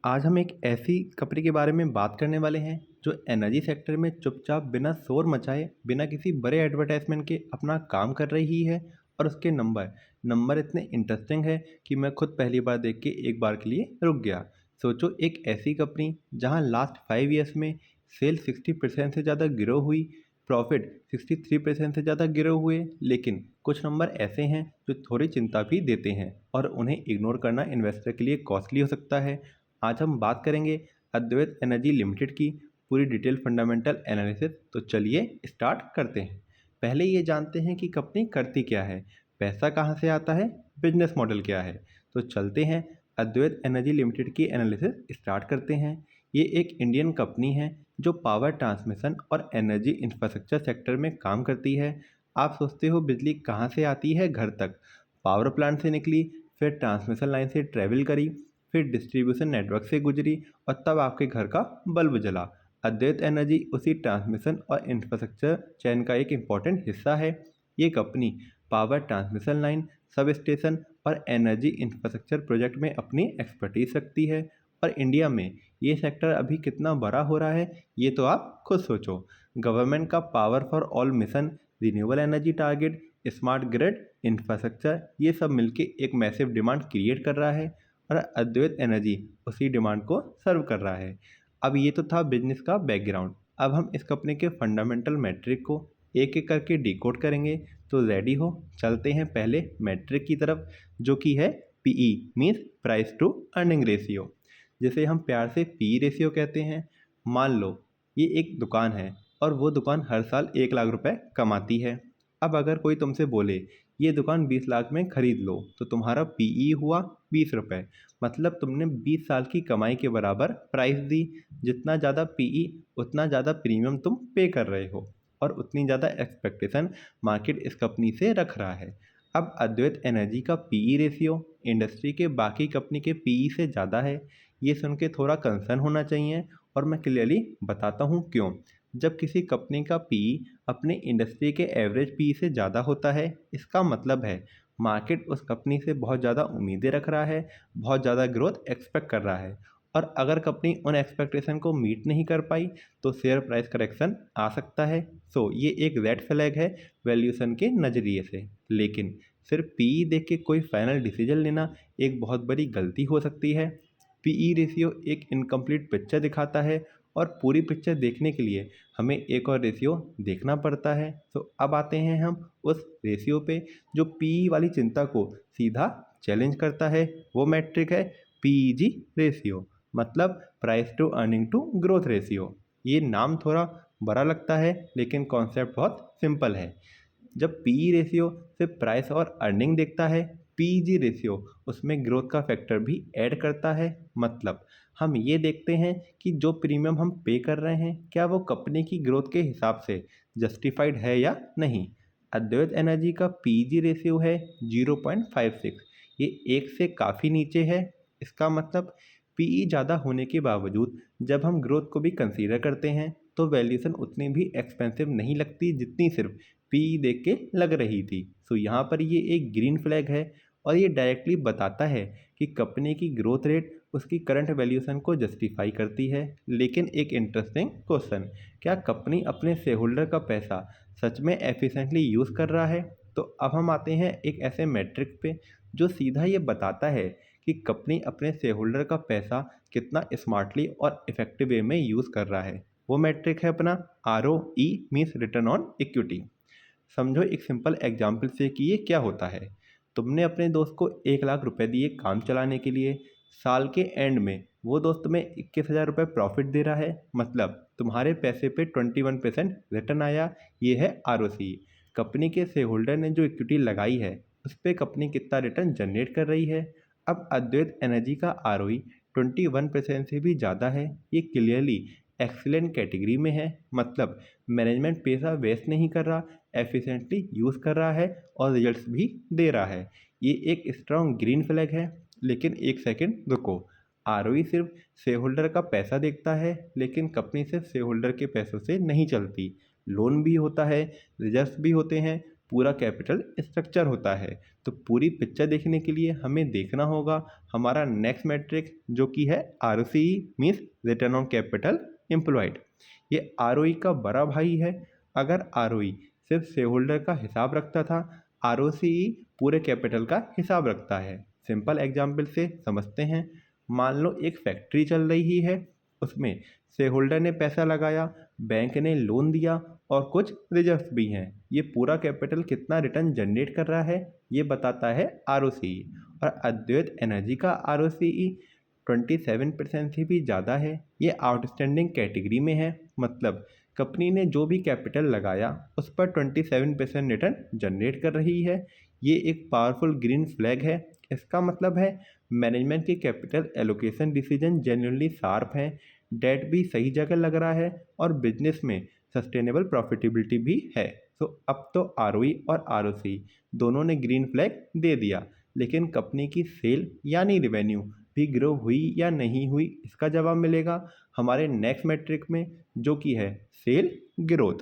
आज हम एक ऐसी कंपनी के बारे में बात करने वाले हैं जो एनर्जी सेक्टर में चुपचाप बिना शोर मचाए बिना किसी बड़े एडवर्टाइजमेंट के अपना काम कर रही है। और उसके नंबर इतने इंटरेस्टिंग है कि मैं खुद पहली बार देख के एक बार के लिए रुक गया। सोचो, एक ऐसी कंपनी जहां लास्ट 5 ईयर्स में सेल 60% से ज़्यादा गिरो हुई, प्रॉफिट 63% से ज़्यादा गिरे हुए, लेकिन कुछ नंबर ऐसे हैं जो थोड़ी चिंता भी देते हैं और उन्हें इग्नोर करना इन्वेस्टर के लिए कॉस्टली हो सकता है। आज हम बात करेंगे अद्वैत एनर्जी लिमिटेड की पूरी डिटेल फंडामेंटल एनालिसिस। तो चलिए स्टार्ट करते हैं। पहले ये जानते हैं कि कंपनी करती क्या है, पैसा कहाँ से आता है, बिजनेस मॉडल क्या है। तो चलते हैं अद्वैत एनर्जी लिमिटेड की एनालिसिस स्टार्ट करते हैं। ये एक इंडियन कंपनी है जो पावर ट्रांसमिशन और एनर्जी इंफ्रास्ट्रक्चर सेक्टर में काम करती है। आप सोचते हो बिजली कहाँ से आती है घर तक? पावर प्लांट से निकली, फिर ट्रांसमिशन लाइन से ट्रेवल करी, फिर डिस्ट्रीब्यूशन नेटवर्क से गुजरी और तब आपके घर का बल्ब जला। अद्वैत एनर्जी उसी ट्रांसमिशन और इंफ्रास्ट्रक्चर चैन का एक इम्पॉर्टेंट हिस्सा है। ये company power transmission line, sub station और एनर्जी इंफ्रास्ट्रक्चर प्रोजेक्ट में अपनी एक्सपर्टीज रखती है। और इंडिया में ये सेक्टर अभी कितना बड़ा हो रहा है ये तो आप खुद सोचो। गवर्नमेंट का power for all mission, renewable energy target, smart grid, infrastructure, ये सब मिलके एक मैसिव डिमांड क्रिएट कर रहा है और अद्वैत एनर्जी उसी डिमांड को सर्व कर रहा है। अब ये तो था बिजनेस का बैकग्राउंड। अब हम इस कंपनी के फंडामेंटल मैट्रिक को एक एक करके डिकोड करेंगे। तो रेडी हो, चलते हैं पहले मैट्रिक की तरफ, जो कि है PE, means price to earning ratio, जिसे हम प्यार से पीई रेशियो कहते हैं। मान लो ये एक दुकान है और वो दुकान हर साल 1 लाख रुपए कमाती है। अब अगर कोई तुमसे बोले ये दुकान 20 लाख में खरीद लो, तो तुम्हारा पीई हुआ 20 रुपये। मतलब तुमने 20 साल की कमाई के बराबर प्राइस दी। जितना ज़्यादा पीई उतना ज़्यादा प्रीमियम तुम पे कर रहे हो और उतनी ज़्यादा एक्सपेक्टेशन मार्केट इस कंपनी से रख रहा है। अब अद्वैत एनर्जी का पीई रेशियो इंडस्ट्री के बाकी कंपनी के पीई से ज़्यादा है। ये सुन के थोड़ा कंसर्न होना चाहिए और मैं क्लियरली बताता हूँ क्यों। जब किसी कंपनी का पीई अपने इंडस्ट्री के एवरेज पीई से ज़्यादा होता है, इसका मतलब है मार्केट उस कंपनी से बहुत ज़्यादा उम्मीदें रख रहा है, बहुत ज़्यादा ग्रोथ एक्सपेक्ट कर रहा है। और अगर कंपनी उन एक्सपेक्टेशन को मीट नहीं कर पाई तो शेयर प्राइस करेक्शन आ सकता है। सो ये एक रेड फ्लैग है वैल्यूएशन के नज़रिए से। लेकिन सिर्फ पीई देख के कोई फाइनल डिसीजन लेना एक बहुत बड़ी गलती हो सकती है। पीई रेशियो एक इनकम्प्लीट पिक्चर दिखाता है और पूरी पिक्चर देखने के लिए हमें एक और रेशियो देखना पड़ता है। तो अब आते हैं हम उस रेशियो पे जो पीई वाली चिंता को सीधा चैलेंज करता है। वो मैट्रिक है पीईजी रेशियो, मतलब price to earning to growth ratio. ये नाम थोड़ा बड़ा लगता है लेकिन कॉन्सेप्ट बहुत सिंपल है। जब पीई रेशियो सिर्फ प्राइस और अर्निंग देखता है, पीजी रेशियो उसमें ग्रोथ का फैक्टर भी ऐड करता है। मतलब हम ये देखते हैं कि जो प्रीमियम हम पे कर रहे हैं क्या वो कंपनी की ग्रोथ के हिसाब से जस्टिफाइड है या नहीं। अद्वैत एनर्जी का पीजी रेशियो है 0.56। ये एक से काफ़ी नीचे है। इसका मतलब पीई ज़्यादा होने के बावजूद जब हम ग्रोथ को भी कंसीडर करते हैं तो वैल्यूएशन उतनी भी एक्सपेंसिव नहीं लगती जितनी सिर्फ पीई देख के लग रही थी। सो यहाँ पर ये एक ग्रीन फ्लैग है और ये डायरेक्टली बताता है कि कंपनी की ग्रोथ रेट उसकी करंट वैल्यूएशन को जस्टिफाई करती है। लेकिन एक इंटरेस्टिंग क्वेश्चन, क्या कंपनी अपने शेयर होल्डर का पैसा सच में एफिशिएंटली यूज़ कर रहा है? तो अब हम आते हैं एक ऐसे मैट्रिक पे जो सीधा ये बताता है कि कंपनी अपने शेयर होल्डर का पैसा कितना स्मार्टली और इफेक्टिव वे में यूज़ कर रहा है। वो मैट्रिक है अपना R O E, means return on equity. समझो एक सिंपल एग्जाम्पल से कि ये क्या होता है। तुमने अपने दोस्त को 1 लाख रुपए दिए काम चलाने के लिए। साल के एंड में वो दोस्त तुम्हें 21,000 रुपये प्रॉफिट दे रहा है, मतलब तुम्हारे पैसे पे 21% रिटर्न आया। ये है आर ओ सी। कंपनी के शेयर होल्डर ने जो इक्विटी लगाई है उस पर कंपनी कितना रिटर्न जनरेट कर रही है। अब अद्वैत एनर्जी का आर ओ ई 21% से भी ज़्यादा है। ये क्लियरली एक्सीलेंट कैटेगरी में है। मतलब मैनेजमेंट पैसा वेस्ट नहीं कर रहा, एफिशिएंटली यूज़ कर रहा है और रिजल्ट्स भी दे रहा है। ये एक स्ट्रॉन्ग ग्रीन फ्लैग है। लेकिन एक सेकंड रुको, आरओई सिर्फ शेयर होल्डर का पैसा देखता है, लेकिन कंपनी सिर्फ शेयर होल्डर के पैसों से नहीं चलती। लोन भी होता है, रिजर्व्स भी होते हैं, पूरा कैपिटल स्ट्रक्चर होता है। तो पूरी पिक्चर देखने के लिए हमें देखना होगा हमारा नेक्स्ट मैट्रिक जो कि है ROCE means return on capital employed. ये ROE का बड़ा भाई है। अगर ROE सिर्फ शेयर होल्डर का हिसाब रखता था, ROCE पूरे कैपिटल का हिसाब रखता है। सिंपल एग्जाम्पल से समझते हैं। मान लो एक फैक्ट्री चल रही है, उसमें शेयर होल्डर ने पैसा लगाया, बैंक ने लोन दिया और कुछ रिजर्व्स भी हैं। ये पूरा कैपिटल कितना रिटर्न जनरेट कर रहा है ये बताता है ROCE। और अद्वैत एनर्जी का ROCE 27% से भी ज़्यादा है। ये आउटस्टैंडिंग कैटेगरी में है, मतलब कंपनी ने जो भी कैपिटल लगाया उस पर 27% रिटर्न जनरेट कर रही है। ये एक पावरफुल ग्रीन फ्लैग है। इसका मतलब है मैनेजमेंट के capital allocation decision genuinely sharp हैं, डेट भी सही जगह लग रहा है और बिजनेस में सस्टेनेबल प्रॉफिटेबिलिटी भी है। तो अब तो ROE और ROCE दोनों ने ग्रीन फ्लैग दे दिया, लेकिन कंपनी की सेल यानी रेवेन्यू भी ग्रो हुई या नहीं हुई इसका जवाब मिलेगा हमारे नेक्स्ट मैट्रिक में जो कि है सेल ग्रोथ।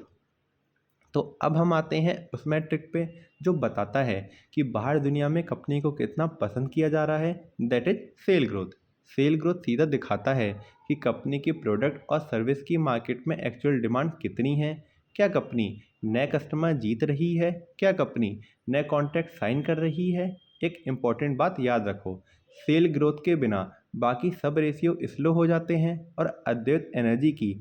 तो अब हम आते हैं उस मैट्रिक पे जो बताता है कि बाहर दुनिया में कंपनी को कितना पसंद किया जा रहा है, that is sale growth. Sale growth सीधा दिखाता है कि कंपनी की प्रोडक्ट और सर्विस की मार्केट में एक्चुअल डिमांड कितनी है। क्या कंपनी नए कस्टमर जीत रही है, क्या कंपनी नए कॉन्ट्रैक्ट साइन कर रही है। एक इम्पॉर्टेंट बात याद रखो, सेल ग्रोथ के बिना बाकी सब रेशियो स्लो हो जाते हैं। और अद्वैत एनर्जी की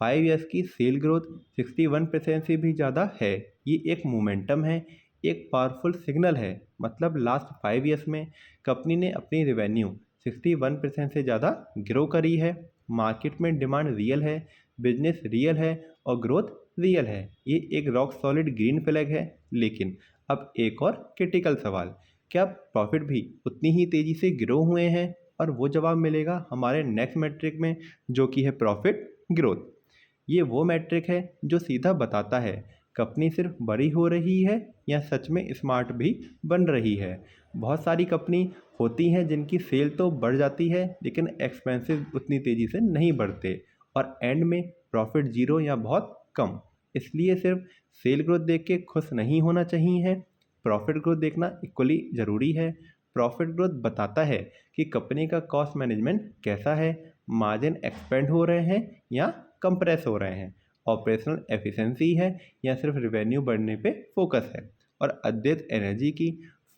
5 ईयर्स की सेल ग्रोथ 61% से भी ज़्यादा है। ये एक मोमेंटम है, एक पावरफुल सिग्नल है। मतलब लास्ट 5 ईयर्स में कंपनी ने अपनी रेवेन्यू 61% से ज़्यादा ग्रो करी है। मार्केट में डिमांड रियल है, बिजनेस रियल है और ग्रोथ रियल है। ये एक रॉक सॉलिड ग्रीन फ्लैग है। लेकिन अब एक और क्रिटिकल सवाल, क्या प्रॉफिट भी उतनी ही तेज़ी से ग्रो हुए हैं। और वो जवाब मिलेगा हमारे नेक्स्ट मैट्रिक में जो कि है प्रॉफिट ग्रोथ। ये वो मैट्रिक है जो सीधा बताता है कंपनी सिर्फ बड़ी हो रही है या सच में स्मार्ट भी बन रही है। बहुत सारी कंपनी होती हैं जिनकी सेल तो बढ़ जाती है लेकिन एक्सपेंसेस उतनी तेज़ी से नहीं बढ़ते और एंड में प्रॉफिट जीरो या बहुत कम। इसलिए सिर्फ सेल ग्रोथ देख के खुश नहीं होना चाहिए, प्रॉफिट ग्रोथ देखना इक्वली ज़रूरी है। प्रॉफिट ग्रोथ बताता है कि कंपनी का कॉस्ट मैनेजमेंट कैसा है, मार्जिन एक्सपेंड हो रहे हैं या कंप्रेस हो रहे हैं, ऑपरेशनल एफिशिएंसी है या सिर्फ रेवेन्यू बढ़ने पे फोकस है। और अद्वैत एनर्जी की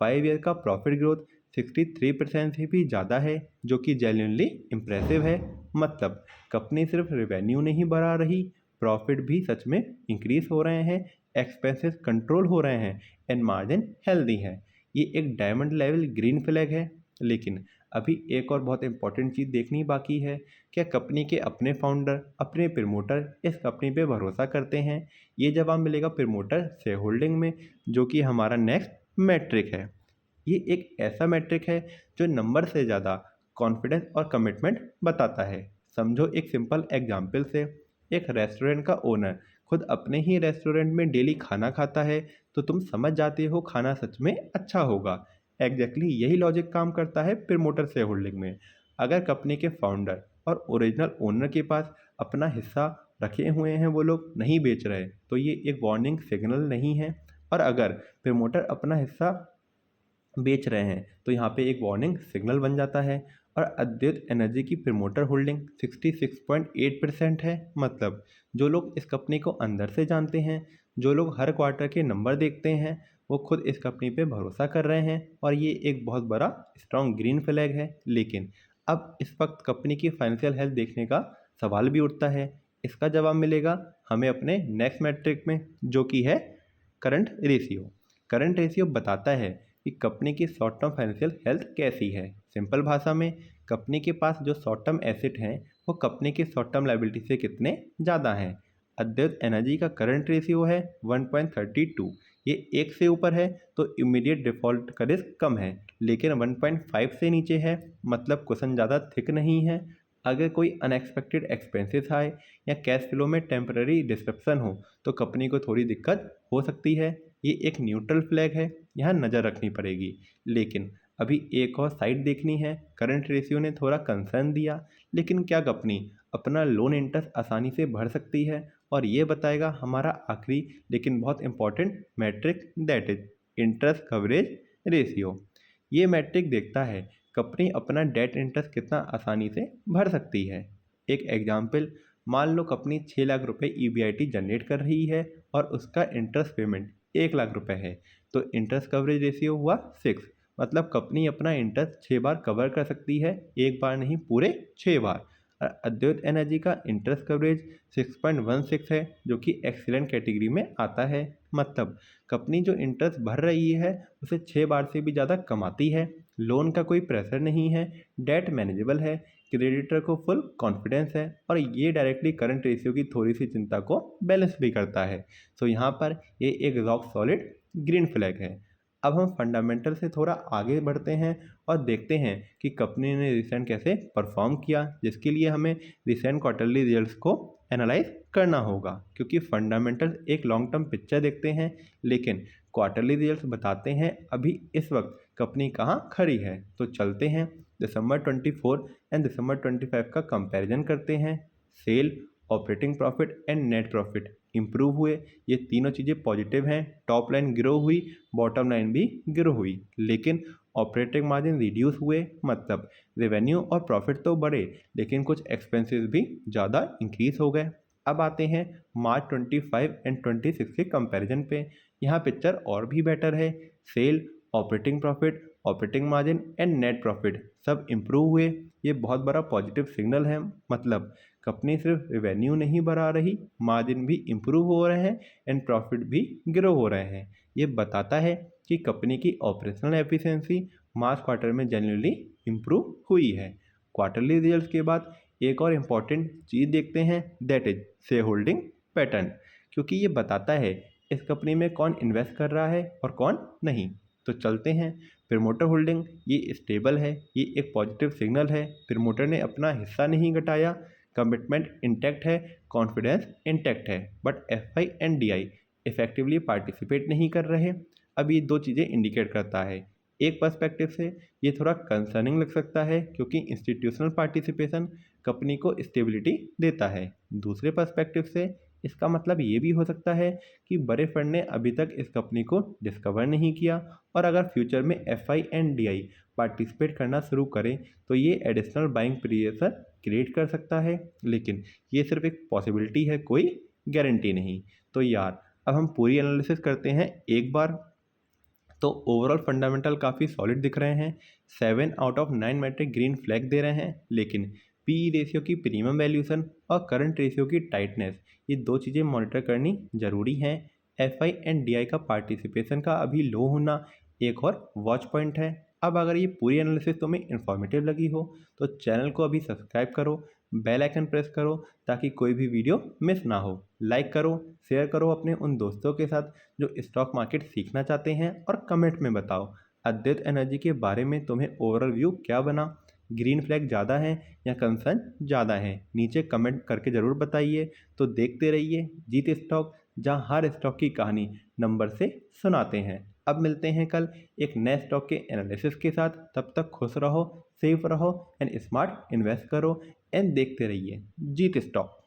5 ईयर का प्रॉफिट ग्रोथ 63% से भी ज़्यादा है जो कि जेन्युइनली इम्प्रेसिव है। मतलब कंपनी सिर्फ रेवेन्यू नहीं बढ़ा रही, प्रॉफिट भी सच में इंक्रीज हो रहे हैं, एक्सपेंसेस कंट्रोल हो रहे हैं एंड मार्जिन हेल्दी है। ये एक डायमंड लेवल ग्रीन फ्लैग है। लेकिन अभी एक और बहुत इंपॉर्टेंट चीज़ देखनी बाकी है, क्या कंपनी के अपने फाउंडर, अपने प्रमोटर इस कंपनी पे भरोसा करते हैं। ये जवाब मिलेगा प्रमोटर शेयर होल्डिंग में जो कि हमारा नेक्स्ट मैट्रिक है। ये एक ऐसा मैट्रिक है जो नंबर से ज़्यादा कॉन्फिडेंस और कमिटमेंट बताता है। समझो एक सिंपल एग्जाम्पल से, एक रेस्टोरेंट का ओनर खुद अपने ही रेस्टोरेंट में डेली खाना खाता है तो तुम समझ जाते हो खाना सच में अच्छा होगा। यही लॉजिक काम करता है प्रमोटर शेयर होल्डिंग में। अगर कंपनी के फाउंडर और ओरिजिनल ओनर के पास अपना हिस्सा रखे हुए हैं, वो लोग नहीं बेच रहे, तो ये एक वार्निंग सिग्नल नहीं है। और अगर प्रमोटर अपना हिस्सा बेच रहे हैं तो यहाँ पे एक वार्निंग सिग्नल बन जाता है। और अद्वैत एनर्जी की प्रमोटर होल्डिंग 66.8% है। मतलब जो लोग इस कंपनी को अंदर से जानते हैं, जो लोग हर क्वार्टर के नंबर देखते हैं, वो खुद इस कंपनी पे भरोसा कर रहे हैं और ये एक बहुत बड़ा स्ट्रॉन्ग ग्रीन फ्लैग है। लेकिन अब इस वक्त कंपनी की फाइनेंशियल हेल्थ देखने का सवाल भी उठता है। इसका जवाब मिलेगा हमें अपने नेक्स्ट मैट्रिक में जो कि है करंट रेशियो। करंट रेशियो बताता है कि कंपनी की शॉर्ट टर्म फाइनेंशियल हेल्थ कैसी है। सिंपल भाषा में कंपनी के पास जो शॉर्ट टर्म एसेट हैं वो कंपनी के शॉर्ट टर्म लायबिलिटी से कितने ज़्यादा हैं। अद्वैत एनर्जी का करंट रेशियो है 1.32। ये एक से ऊपर है तो इमीडिएट डिफॉल्ट का रिस्क कम है, लेकिन 1.5 से नीचे है मतलब क्वेश्चन ज़्यादा थिक नहीं है। अगर कोई अनएक्सपेक्टेड एक्सपेंसेस आए या कैश फ्लो में टेम्पररी डिस्ट्रप्शन हो तो कंपनी को थोड़ी दिक्कत हो सकती है। ये एक न्यूट्रल फ्लैग है, यहाँ नज़र रखनी पड़ेगी। लेकिन अभी एक और साइड देखनी है। करंट रेशियो ने थोड़ा कंसर्न दिया, लेकिन क्या कंपनी अपना लोन इंटरेस्ट आसानी से भर सकती है और ये बताएगा हमारा आखिरी लेकिन बहुत important metric, that is interest coverage ratio. ये मैट्रिक देखता है कंपनी अपना डेट इंटरेस्ट कितना आसानी से भर सकती है। एक एग्जाम्पल, मान लो कंपनी 6 लाख रुपए ईबीआईटी जनरेट कर रही है और उसका इंटरेस्ट पेमेंट 1 लाख रुपए है, तो इंटरेस्ट कवरेज रेशियो हुआ 6। मतलब कंपनी अपना इंटरेस्ट 6 बार कवर कर सकती है, एक बार नहीं पूरे 6 बार। और अद्वैत एनर्जी का इंटरेस्ट कवरेज 6.16 है, जो कि एक्सीलेंट कैटेगरी में आता है। मतलब कंपनी जो इंटरेस्ट भर रही है उसे 6 बार से भी ज़्यादा कमाती है, लोन का कोई प्रेशर नहीं है, डेट मैनेजेबल है, क्रेडिटर को फुल कॉन्फिडेंस है, और ये डायरेक्टली करंट रेशियो की थोड़ी सी चिंता को बैलेंस भी करता है। सो यहाँ पर ये एक रॉक सॉलिड ग्रीन फ्लैग है। अब हम फंडामेंटल से थोड़ा आगे बढ़ते हैं और देखते हैं कि कंपनी ने रिसेंट कैसे परफॉर्म किया, जिसके लिए हमें रिसेंट क्वार्टरली रिजल्ट्स को एनालाइज करना होगा, क्योंकि फंडामेंटल एक लॉन्ग टर्म पिक्चर देखते हैं लेकिन क्वार्टरली रिजल्ट्स बताते हैं अभी इस वक्त कंपनी कहाँ खड़ी है। तो चलते हैं दिसंबर 24 एंड दिसंबर 25 का कंपैरिजन करते हैं। Sale, operating profit and net profit improve हुए, ये तीनों चीज़ें पॉजिटिव हैं। टॉप लाइन ग्रो हुई, बॉटम लाइन भी ग्रो हुई, लेकिन ऑपरेटिंग मार्जिन रिड्यूस हुए। मतलब रेवेन्यू और प्रॉफिट तो बढ़े लेकिन कुछ एक्सपेंसेस भी ज़्यादा इंक्रीज हो गए। अब आते हैं मार्च 25 एंड 26 के कंपैरिजन पे। यहाँ पिक्चर और भी बेटर है। Sale, operating profit, operating margin and net profit सब इम्प्रूव हुए, ये बहुत बड़ा पॉजिटिव सिग्नल है। मतलब कंपनी सिर्फ रेवेन्यू नहीं बढ़ा रही, मार्जिन भी इम्प्रूव हो रहे हैं एंड प्रॉफिट भी ग्रो हो रहे हैं। ये बताता है कि कंपनी की ऑपरेशनल एफिशिएंसी मार्च क्वार्टर में जनरली इम्प्रूव हुई है। क्वार्टरली रिजल्ट्स के बाद एक और इम्पॉर्टेंट चीज़ देखते हैं, that is share holding pattern, क्योंकि ये बताता है इस कंपनी में कौन इन्वेस्ट कर रहा है और कौन नहीं। तो चलते हैं, प्रमोटर होल्डिंग ये स्टेबल है, ये एक पॉजिटिव सिग्नल है। प्रमोटर ने अपना हिस्सा नहीं घटाया, कमिटमेंट इंटैक्ट है, कॉन्फिडेंस इंटैक्ट है, but FI and DI effectively participate नहीं कर रहे। अब ये दो चीज़ें इंडिकेट करता है। एक पर्सपेक्टिव से ये थोड़ा कंसर्निंग लग सकता है, क्योंकि इंस्टीट्यूशनल पार्टिसिपेशन कंपनी को स्टेबिलिटी देता है। दूसरे पर्सपेक्टिव से इसका मतलब ये भी हो सकता है कि बड़े फंड ने अभी तक इस कंपनी को डिस्कवर नहीं किया, और अगर फ्यूचर में एफआई एंड डीआई पार्टिसिपेट करना शुरू करें तो ये एडिशनल बाइंग प्रेशर क्रिएट कर सकता है। लेकिन ये सिर्फ एक पॉसिबिलिटी है, कोई गारंटी नहीं। तो यार अब हम पूरी एनालिसिस करते हैं एक बार। तो ओवरऑल फंडामेंटल काफ़ी सॉलिड दिख रहे हैं, 7 out of 9 metric green flag दे रहे हैं। लेकिन पी रेशियो की प्रीमियम वैल्यूशन और करंट रेशियो की टाइटनेस, ये दो चीज़ें मॉनिटर करनी ज़रूरी हैं। F I and D I का पार्टिसिपेशन का अभी लो होना एक और वॉच पॉइंट है। अब अगर ये पूरी एनालिसिस तुम्हें इन्फॉर्मेटिव लगी हो तो चैनल को अभी सब्सक्राइब करो, बेल आइकन प्रेस करो ताकि कोई भी वीडियो मिस ना हो। लाइक करो, शेयर करो अपने उन दोस्तों के साथ जो स्टॉक मार्केट सीखना चाहते हैं, और कमेंट में बताओ अद्वैत एनर्जी के बारे में तुम्हें ओवरऑल व्यू क्या बना। ग्रीन फ्लैग ज़्यादा है या कंसर्न ज़्यादा है, नीचे कमेंट करके ज़रूर बताइए। तो देखते रहिए जीत स्टॉक, जहां हर स्टॉक की कहानी नंबर से सुनाते हैं। अब मिलते हैं कल एक नए स्टॉक के एनालिसिस के साथ। तब तक खुश रहो, सेफ रहो एंड स्मार्ट इन्वेस्ट करो एंड देखते रहिए जीत स्टॉक।